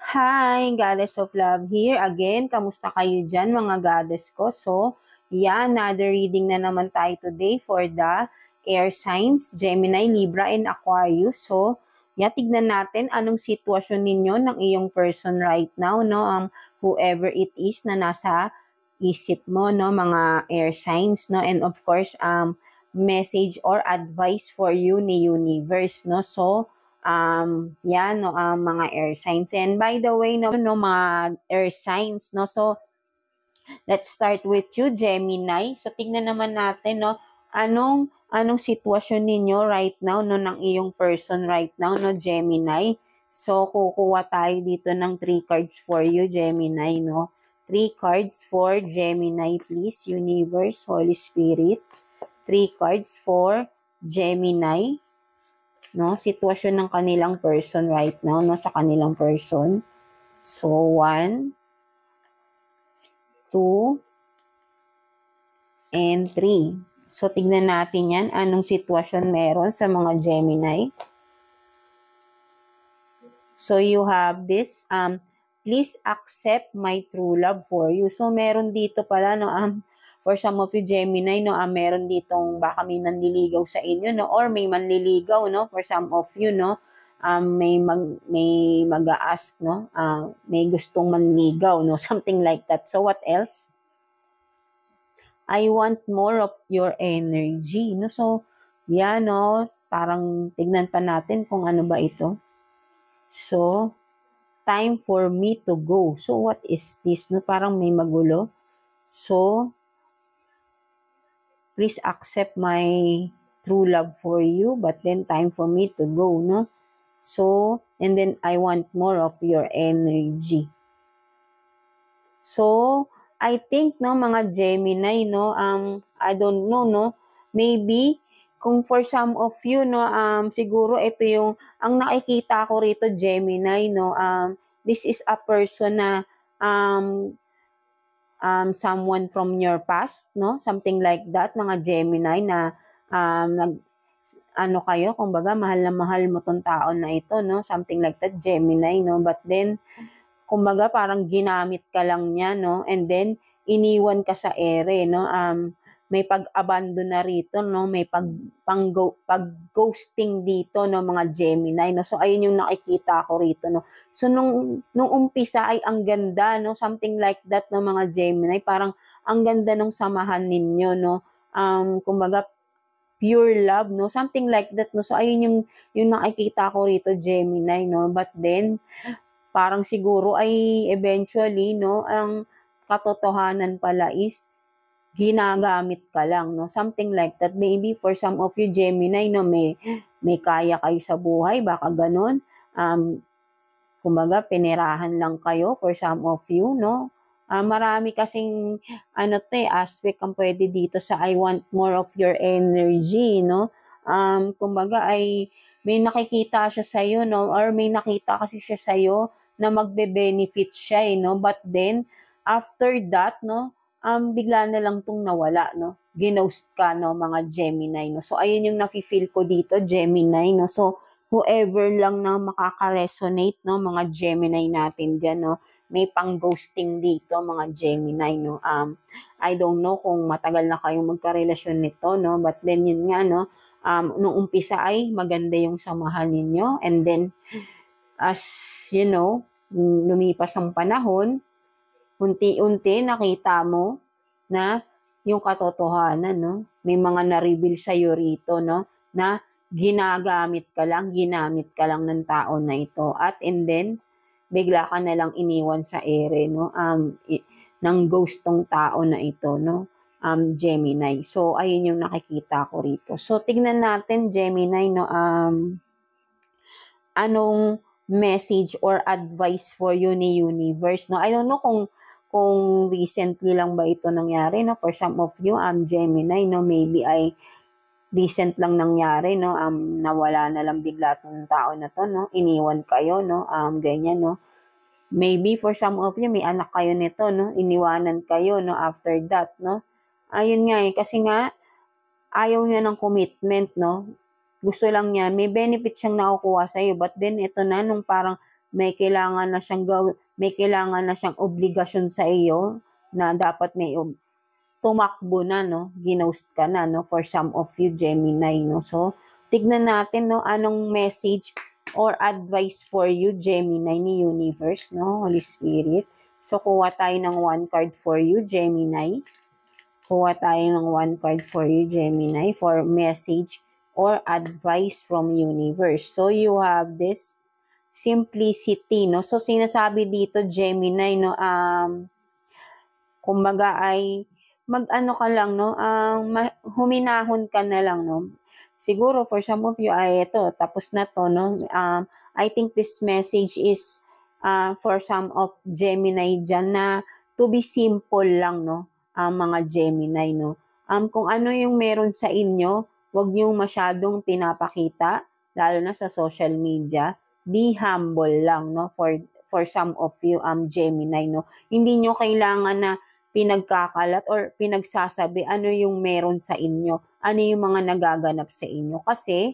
Hi, Goddess of Love here again. Kamusta kayo dyan mga goddess ko? So, another reading na naman tayo today for the air signs, Gemini, Libra, and Aquarius. So, tignan natin anong sitwasyon ninyo ng iyong person right now, no? Whoever it is na nasa isip mo, no? Mga air signs, no? And of course, message or advice for you ni universe, no? So, mga air signs. And by the way, mga air signs, no? So, let's start with you, Gemini. So, tingnan naman natin, no? Anong sitwasyon ninyo right now, no? Ng iyong person right now, no? Gemini. So, kukuha tayo dito ng 3 cards for you, Gemini, no? 3 cards for Gemini, please. Universe, Holy Spirit. 3 cards for Gemini. No, sitwasyon ng kanilang person right now, no, sa kanilang person. So, 1, 2, and 3. So, tignan natin yan. Anong sitwasyon meron sa mga Gemini? So, you have this, please accept my true love for you. So, meron dito pala, no, for some of you Gemini, no, meron ditong baka may nanliligaw sa inyo, no, or may manliligaw, no, for some of you, no, may mag-a-ask, no, may gustong manligaw, no, something like that. So what else? I want more of your energy, no. So, no, parang tignan pa natin kung ano ba ito. So, time for me to go. So, what is this, no? Parang may magulo. So, please accept my true love for you, but then time for me to go, no? So, and then I want more of your energy. So, I think, no, mga Gemini, no, I don't know, no, maybe, kung for some of you, no, siguro ito yung, ang nakikita ko rito, Gemini, no, this is a person na, someone from your past, no, something like that, mga Gemini na, kayo, kumbaga, mahal na mahal mo tong tao na ito, no, something like that, Gemini, no, but then, kumbaga parang ginamit ka lang niya, no? And then, iniwan ka sa ere, no? May pag-abandon na rito, no? May pag-ghosting dito, no? Mga Gemini, no? So, ayun yung nakikita ko rito, no? So, nung umpisa ay ang ganda, no? Something like that, no? Mga Gemini, parang ang ganda nung samahan ninyo, no? Kumbaga, pure love, no? Something like that, no? So, ayun yung nakikita ko rito, Gemini, no? But then, parang siguro ay eventually, no, ang katotohanan pala is ginagamit ka lang, no, something like that. Maybe for some of you Gemini, no, may kaya kayo sa buhay, baka ganun, kumbaga pinirahan lang kayo for some of you, no. Marami kasing aspect ang pwede dito sa I want more of your energy, no. Kumbaga ay may nakikita siya sa iyo, no, or may nakita kasi siya sa iyo na magbe-benefit siya, no. But then after that, no, bigla na lang tong nawala, no. Ginost ka, no, mga Gemini, no. So ayun yung nafi-feel ko dito, Gemini, no. So whoever lang na makaka-resonate, no, mga Gemini natin diyan, no. May pang-ghosting dito, mga Gemini, no. I don't know kung matagal na kayong magkarelasyon nito, no. But then yun nga, no, nung umpisa ay maganda yung samahan ninyo, and then as you know, lumipas ang panahon, unti-unti nakita mo na yung katotohanan, no, may mga na-reveal sa iyo rito, no, na ginamit ka lang ng tao na ito, at and then bigla ka na lang iniwan sa ere, no, ng ghostong tao na ito, no, Gemini. So, ayun yung nakikita ko rito. So, tignan natin, Gemini, no, anong message or advice for you ni universe, no. I don't know kung recently lang ba ito nangyari, no. For some of you, Gemini, no, maybe ay recent lang nangyari, no, nawala na lang bigla tong tao na to, no, iniwan kayo, no, ganyan, no. Maybe for some of you, may anak kayo nito, no, iniwanan kayo, no, after that, no. Ayun nga kasi nga, ayaw niya ng commitment, no. Gusto lang niya, may benefit siyang nakukuha sa'yo, but then ito na, nung parang may kailangan na siyang may kailangan na siyang obligasyon sa iyo na dapat may tumakbo na, no? Ginost ka na, no? For some of you, Gemini, no? So, tignan natin, no? Anong message or advice for you, Gemini, ni Universe, no? Holy Spirit. So, kuha tayo ng 1 card for you, Gemini. Kuha tayo ng 1 card for you, Gemini, for message or advice from Universe. So, you have this simplicity, no? So, sinasabi dito, Gemini, no? Kumbaga ay mag-ano ka lang, no? Huminahon ka na lang, no? Siguro for some of you ay ito, tapos na to, no? I think this message is for some of Gemini dyan na to be simple lang, no? Mga Gemini, no? Kung ano yung meron sa inyo, wag niyo masyadong pinapakita, lalo na sa social media. Be humble lang, no? For some of you, Gemini, no? Hindi nyo kailangan na pinagkakalat or pinagsasabi ano yung meron sa inyo, ano yung mga nagaganap sa inyo. Kasi,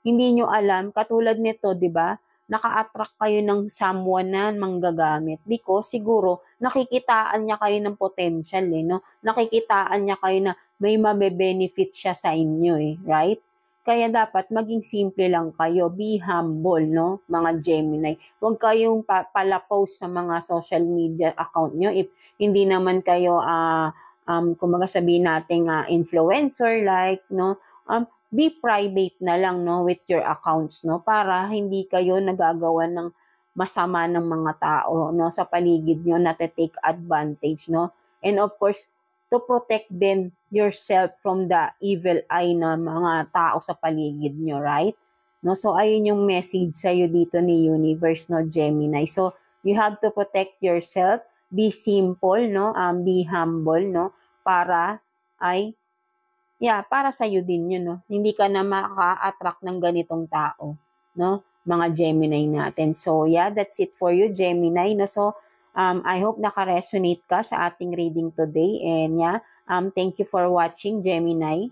hindi nyo alam, katulad nito, di ba, naka-attract kayo ng someone na manggagamit because siguro nakikitaan niya kayo ng potential, no? Nakikitaan niya kayo na may mabe-benefit siya sa inyo, right? Kaya dapat maging simple lang kayo. Be humble, no? Mga Gemini. Huwag kayong pala-post sa mga social media account nyo if hindi naman kayo, kumbaga sabihin natin, influencer like, no? Be private na lang, no? With your accounts, no? Para hindi kayo nagagawa ng masama ng mga tao, no? Sa paligid nyo na take advantage, no? And of course, to protect then yourself from the evil eye ng mga tao sa paligid nyo, right? No, so ayun yung message sa iyo dito ni Universe, no, Gemini. So you have to protect yourself, be simple, no, be humble, no, para para sa iyo din yun, no. Hindi ka na maka-attract ng ganitong tao, no, mga Gemini natin. So that's it for you, Gemini, no. So I hope naka-resonate ka sa ating reading today. And thank you for watching, Gemini.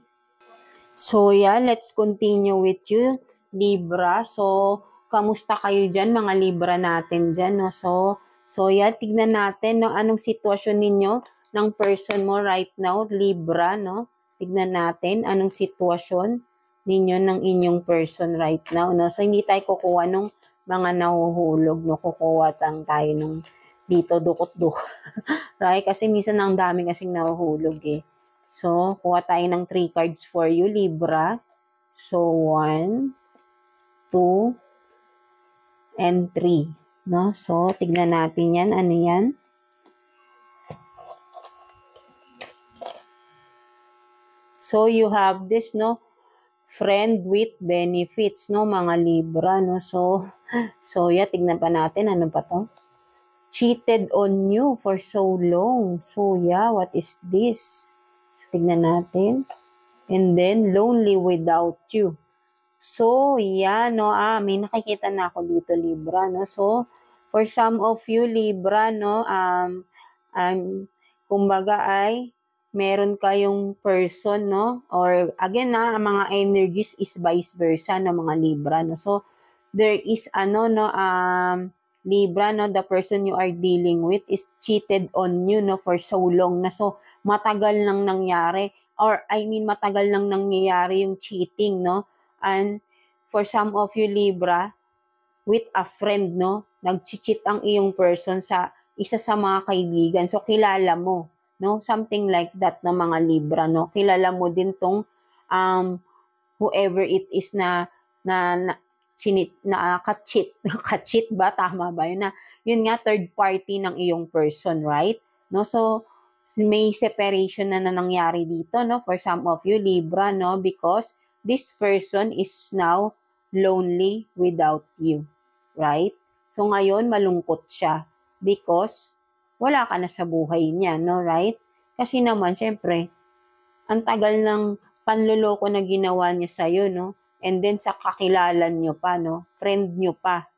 So let's continue with you, Libra. So, kamusta kayo dyan, mga Libra natin dyan, no? So tignan natin, no, anong sitwasyon ninyo ng person mo right now, Libra, no? Tignan natin anong sitwasyon ninyo ng inyong person right now, no? So, hindi tayo kukuha ng mga nahuhulog, no? Kukuha tayo ng dito dukot-dukot. Right? Kasi minsan ang dami kasing nahuhulog, So, kuha tayo ng 3 cards for you, Libra. So, 1, 2, and 3. No? So, tignan natin yan. Ano yan? So, you have this, no? Friend with benefits, no? Mga Libra, no? So tignan pa natin. Ano pa to? Cheated on you for so long. So, what is this? Tignan natin. And then, lonely without you. So, no, may nakikita na ako dito, Libra, no? So, for some of you, Libra, no, kumbaga ay, meron kayong person, no? Or, again, mga energies is vice versa, no, mga Libra, no? So, there is, Libra, no, the person you are dealing with is cheated on you, no, for so long na. So, matagal nang nangyari, or matagal nang nangyayari yung cheating, no? And for some of you, Libra, with a friend, no, nag-cheat ang iyong person sa isa sa mga kaibigan. So, kilala mo, no? Something like that, no, mga Libra, no? Kilala mo din tong whoever it is na ka-cheat ba? Tama ba yun? Yun nga, third party ng iyong person, right? No? So, may separation na nangyari dito, no? For some of you, Libra, no? Because this person is now lonely without you, right? So, ngayon, malungkot siya because wala ka na sa buhay niya, no? Right? Kasi naman, syempre, ang tagal ng panloloko na ginawa niya sa'yo, no? And then sa kakilala nyo pa, no? Friend nyo pa.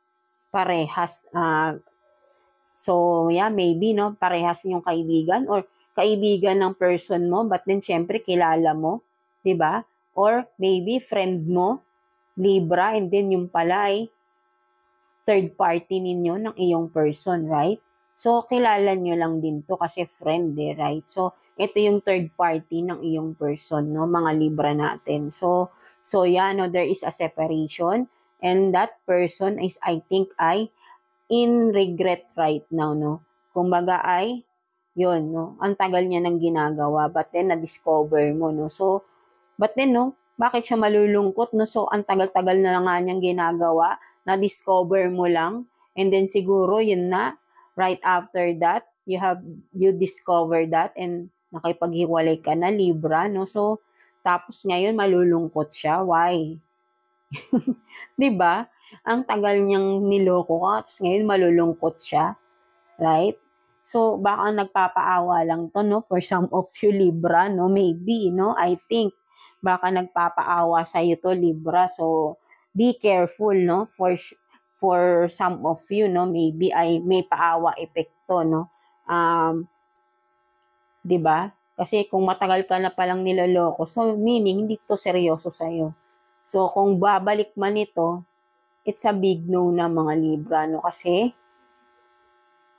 Parehas. So, maybe, no? Parehas yung kaibigan or kaibigan ng person mo, but then syempre kilala mo, 'di ba? Or maybe friend mo, Libra, and then yung pala ay third party ninyo ng iyong person, right? So, kilala nyo lang din to kasi friend right? So, ito yung third party ng iyong person, no? Mga Libra natin. So yeah, no, there is a separation and that person is, I think, ay in regret right now, no? Kumbaga ay, yun, no? Ang tagal niya nang ginagawa, but then na-discover mo, no? So, but then, no, bakit siya malulungkot, no? So, ang tagal-tagal na lang nga niyang ginagawa, na-discover mo lang, and then siguro, yun na, right after that, you discover that, and nakipaghiwalay ka na, Libra, no? So, tapos ngayon, malulungkot siya. Why? 'Di ba? Ang tagal niyang niloko ka, tapos ngayon malulungkot siya, right? So, baka nagpapaawa lang to, no? For some of you, Libra, no? Maybe, no? I think, baka nagpapaawa sa'yo to, Libra. So, be careful, no? For some of you, no? Maybe ay may paawa epekto, no? 'Di ba? Kasi kung matagal ka na palang niloloko, so meaning, hindi to seryoso sa'yo. So, kung babalik man ito, it's a big no na mga Libra, no? Kasi,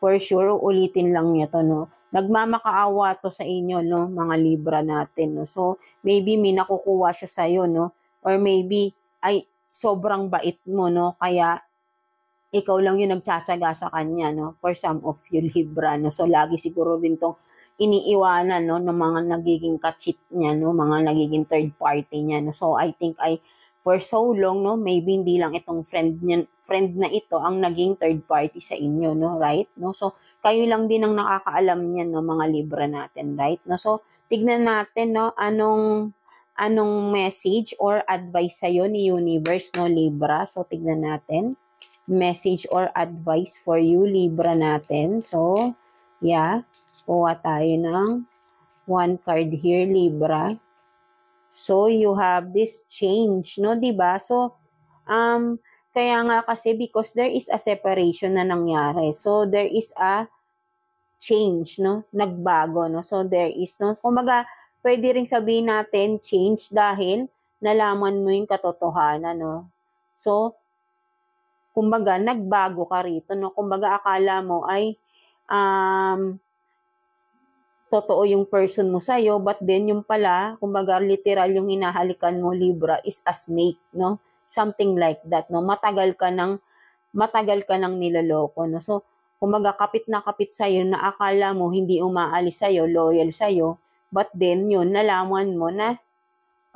for sure, ulitin lang niya to, no? Nagmamakaawa to sa inyo, no? Mga Libra natin, no? So, maybe may nakukuha siya sa'yo, no? Or maybe, ay, sobrang bait mo, no? Kaya, ikaw lang yung nagtsatsaga sa kanya, no? For some of you, Libra, no? So, lagi siguro din tong iniiwanan, no? Ng mga nagiging ka-cheat niya, no? Mga nagiging third party niya, no? So, I think for so long, no, maybe hindi lang itong friend na ito ang naging third party sa inyo, no, right? No, so kayo lang din ang nakakaalam niyan, no, mga Libra natin, right? No, so tignan natin, no, anong message or advice sa ni Universe, no, Libra. So tignan natin, message or advice for you, Libra natin. So, yeah, kuha tayo ng one card here, Libra. So, you have this change, no? Diba? So, kaya nga kasi because there is a separation na nangyari. So, there is a change, no? Nagbago, no? So, there is, no? Kumbaga, pwede rin sabihin natin change dahil nalaman mo yung katotohanan, no? So, kumbaga, nagbago ka rito, no? Kumbaga, akala mo ay, totoo yung person mo sa'yo, but then yung pala, kumbaga literal yung hinahalikan mo, Libra, is a snake, no? Something like that, no? Matagal ka nang niloloko, no? So, kumbaga kapit na kapit sa'yo na akala mo hindi umaalis sa'yo, loyal sa'yo, but then yun, nalaman mo na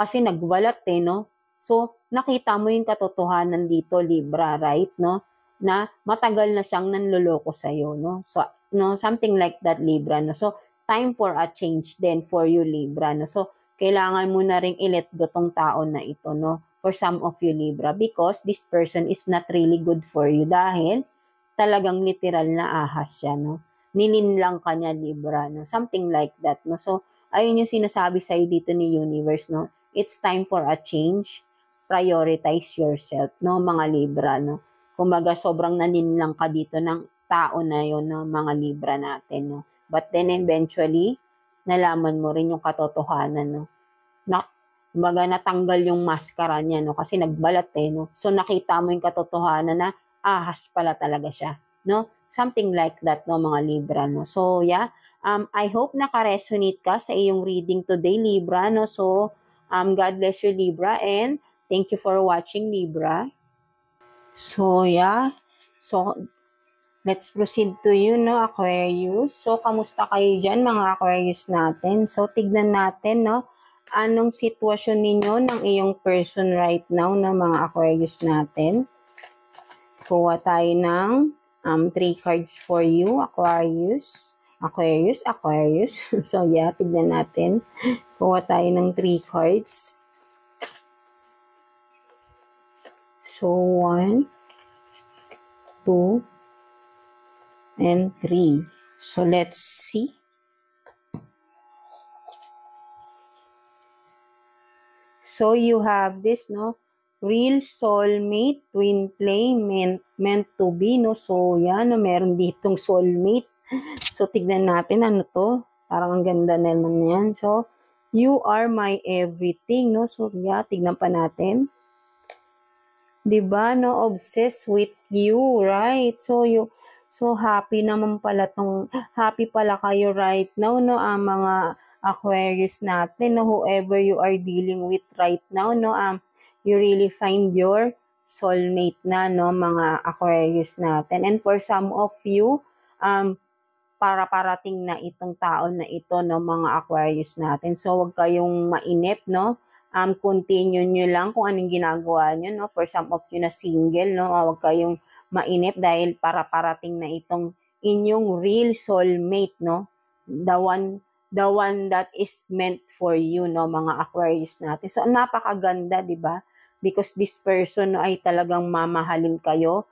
kasi nagwalat no? So, nakita mo yung katotohanan dito, Libra, right, no? Na matagal na siyang nanloloko sa'yo, no? So, no, something like that, Libra, no? So, time for a change then for you, Libra, no? So, kailangan mo na ring i-let go tong tao na ito, no? For some of you, Libra, because this person is not really good for you dahil talagang literal na ahas siya, no? Nilinlang ka niya, Libra, no? Something like that, no? So, ayun yung sinasabi sa'yo dito ni Universe, no? It's time for a change. Prioritize yourself, no? Mga Libra, no? Kumbaga, sobrang naninlang ka dito ng tao na yun, no? Mga Libra natin, no? But then eventually, nalaman mo rin yung katotohanan, no? Kumbaga, natanggal yung maskara niya, no? Kasi nagbalat, no? So, nakita mo yung katotohanan na ahas pala talaga siya, no? Something like that, no, mga Libra, no? So, yeah, I hope naka-resonate ka sa iyong reading today, Libra, no? So, God bless you, Libra, and thank you for watching, Libra. So, yeah. So, let's proceed to you, no, Aquarius. So, kamusta kayo dyan, mga Aquarius natin? So, tignan natin, no, anong sitwasyon ninyo ng iyong person right now, no, mga Aquarius natin. Kuha tayo ng 3 cards for you, Aquarius. Aquarius. So, yeah, tignan natin. Kuha tayo ng 3 cards. So, 1, 2, and 3. So, let's see. So, you have this, no? Real soulmate, twin flame, meant to be, no? So, yan, no? Meron ditong soulmate. So, tignan natin, ano to? Parang ang ganda naman yan. So, you are my everything, no? So, yeah, tignan pa natin. 'di ba, no, obsessed with you, right? So happy naman pala happy pala kayo right now, no, ang mga Aquarius natin, no, whoever you are dealing with right now, no, you really find your soulmate na, no, mga Aquarius natin. And for some of you, para parating na itong tao na ito, no, mga Aquarius natin. So, huwag kayong mainip, no? Continue nyo lang kung anong ginagawa nyo, no? For some of you na single, no? Huwag kayong mainip dahil para parating na itong inyong real soulmate, no? The one that is meant for you, no, mga Aquarius natin. So, napakaganda, di ba? Because this person, no, ay talagang mamahalin kayo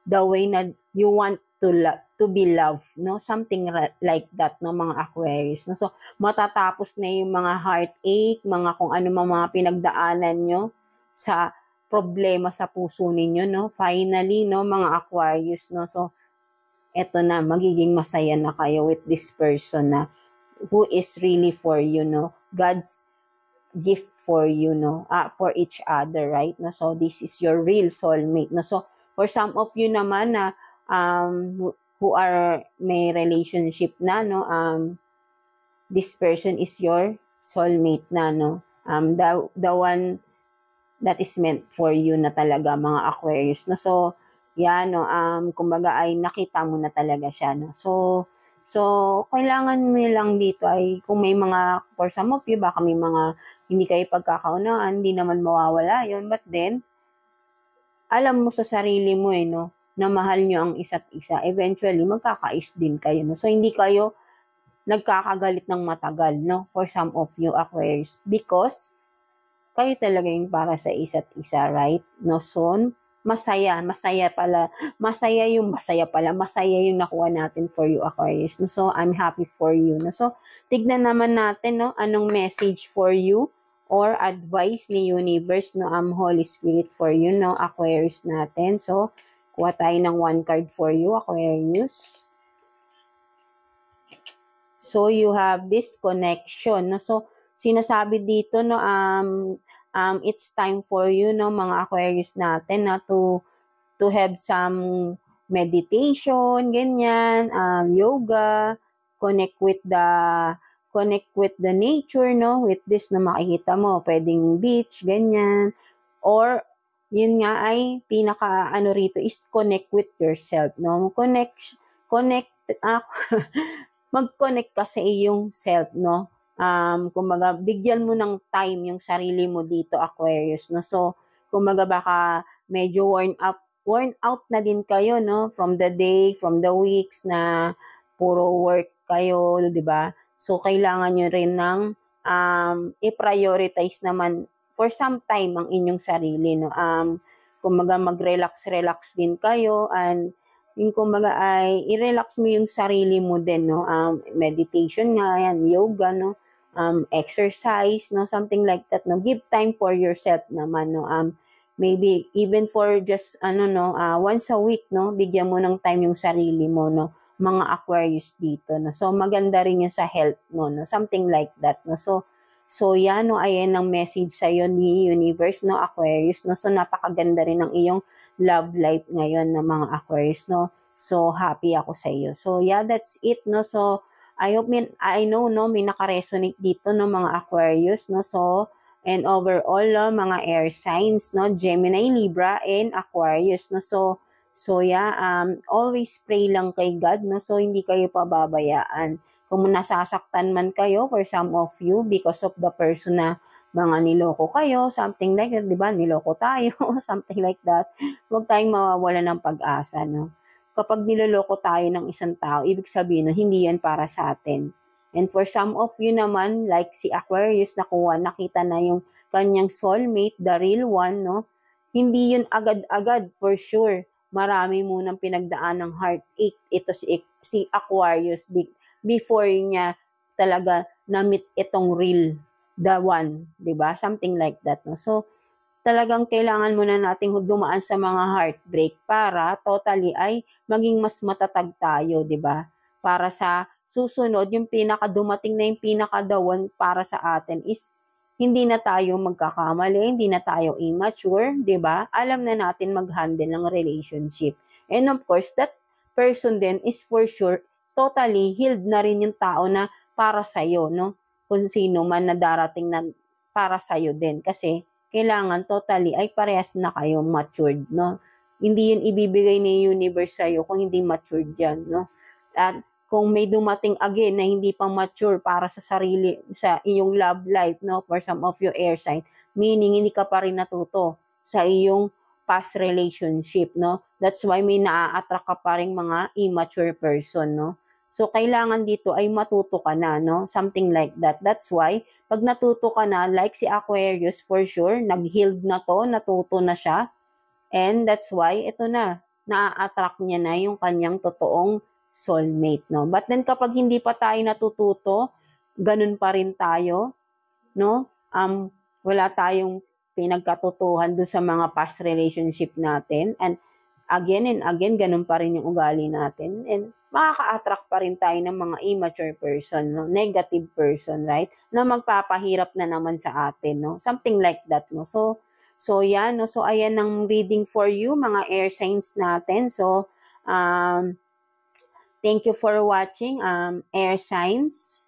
the way na you want to be loved, no? Something like that, no, mga Aquarius. No? So, matatapos na yung mga heartache, mga kung ano mga pinagdaanan nyo sa problema sa puso ninyo, no? Finally, no, mga Aquarius, no? So, eto na, magiging masaya na kayo with this person na who is really for you, no? God's gift for you, no? For each other, right? No? So, this is your real soulmate, no? So, for some of you naman na who are may relationship na, no, this person is your soulmate na, no, the one that is meant for you na talaga, mga Aquarius, no. So yan, no, kumbaga ay nakita mo na talaga siya, no. So kailangan mo lang dito ay kung may mga, for some of you baka may mga hindi kayo pagkakaunawaan, hindi naman mawawala yon, but then alam mo sa sarili mo, no, na mahal nyo ang isa't isa, eventually magkakais din kayo, no. So hindi kayo nagkakagalit ng matagal, no, for some of you Aquarius, because kayo talaga yung para sa isa't isa, right? No, so masaya yung nakuha natin for you Aquarius, no. So I'm happy for you, no. So tignan naman natin, no, anong message for you or advice ni universe, no, Holy Spirit for you, no, Aquarius natin. So kuha tayo ng one card for you Aquarius. So you have this connection, no. So sinasabi dito, no, it's time for you, no, mga Aquarius natin, na to have some meditation, ganyan, yoga, connect with the nature, no, with this na makikita mo, pwedeng beach, ganyan, or yun nga ay pinaka ano rito is connect with yourself, no, mag-connect ka sa iyong self, no. Kumbaga bigyan mo ng time yung sarili mo dito Aquarius, no. So kumbaga baka medyo worn out na din kayo, no, from the day, from the weeks na puro work kayo, 'di ba? So kailangan nyo rin ng i-prioritize naman for some time ang inyong sarili, no. Kumbaga mag-relax din kayo, and yung kumbaga ay i-relax mo yung sarili mo din, no. Meditation nga yan, yoga, no, exercise, no, something like that, no. Give time for yourself naman, no. Maybe even for just once a week, no, bigyan mo ng time yung sarili mo, no, mga Aquarius dito, no. So maganda rin yun sa health mo, no, something like that, no. So yan, no, ayan ang message sa iyo ni universe, no, Aquarius, no. So napakaganda rin ng iyong love life ngayon, na mga Aquarius, no. So happy ako sa iyo. So yeah, that's it, no. So I know, no, may naka-resonate dito, no, mga Aquarius, no. So and overall, no, mga air signs, no, Gemini, Libra, and Aquarius, no. So yeah, always pray lang kay God, no. So hindi kayo pababayaan. Kung nasasaktan man kayo, for some of you, because of the person na mga niloko kayo, something like that, di ba? Niloko tayo, something like that. Huwag tayong mawawala ng pag-asa, no. Kapag niloloko tayo ng isang tao, ibig sabihin, no, hindi yan para sa atin. And for some of you naman, like si Aquarius, nakita na yung kanyang soulmate, the real one, no? Hindi yun agad-agad, for sure. Marami munang pinagdaan ng heartache. Ito si Aquarius, before niya talaga na-meet itong real, the one, di ba? Something like that, no? So, talagang kailangan muna nating dumaan sa mga heartbreak para totally ay maging mas matatag tayo, di ba? Para sa susunod, yung dumating na yung pinaka-the one para sa atin is hindi na tayo magkakamali, hindi na tayo immature, 'di ba? Alam na natin mag-handle ng relationship. And of course, that person then is for sure totally healed na rin yung tao na para sa'yo, no? Kung sino man na darating na para sa'yo din. Kasi kailangan totally ay parehas na kayo matured, no? Hindi yun ibibigay ni universe sa'yo kung hindi matured yan, no? At kung may dumating again na hindi pa mature para sa sarili, sa iyong love life, no, for some of your air sign, meaning hindi ka pa rin natuto sa iyong past relationship, no. That's why may naa-attract ka pa rin mga immature person, no. So, kailangan dito ay matuto ka na, no, something like that. That's why, pag natuto ka na, like si Aquarius, for sure, nag-healed na to, natuto na siya, and that's why, ito na, naa-attract niya na yung kanyang totoong soulmate, no? But then kapag hindi pa tayo natututo, ganun pa rin tayo, no? Wala tayong pinagkatutuhan doon sa mga past relationship natin, and again, ganun pa rin yung ugali natin, and makaka-attract pa rin tayo ng mga immature person, no? Negative person, right? Na magpapahirap na naman sa atin, no? Something like that, no? So yan, no? So ayan ang reading for you, mga air signs natin. So, thank you for watching, air signs.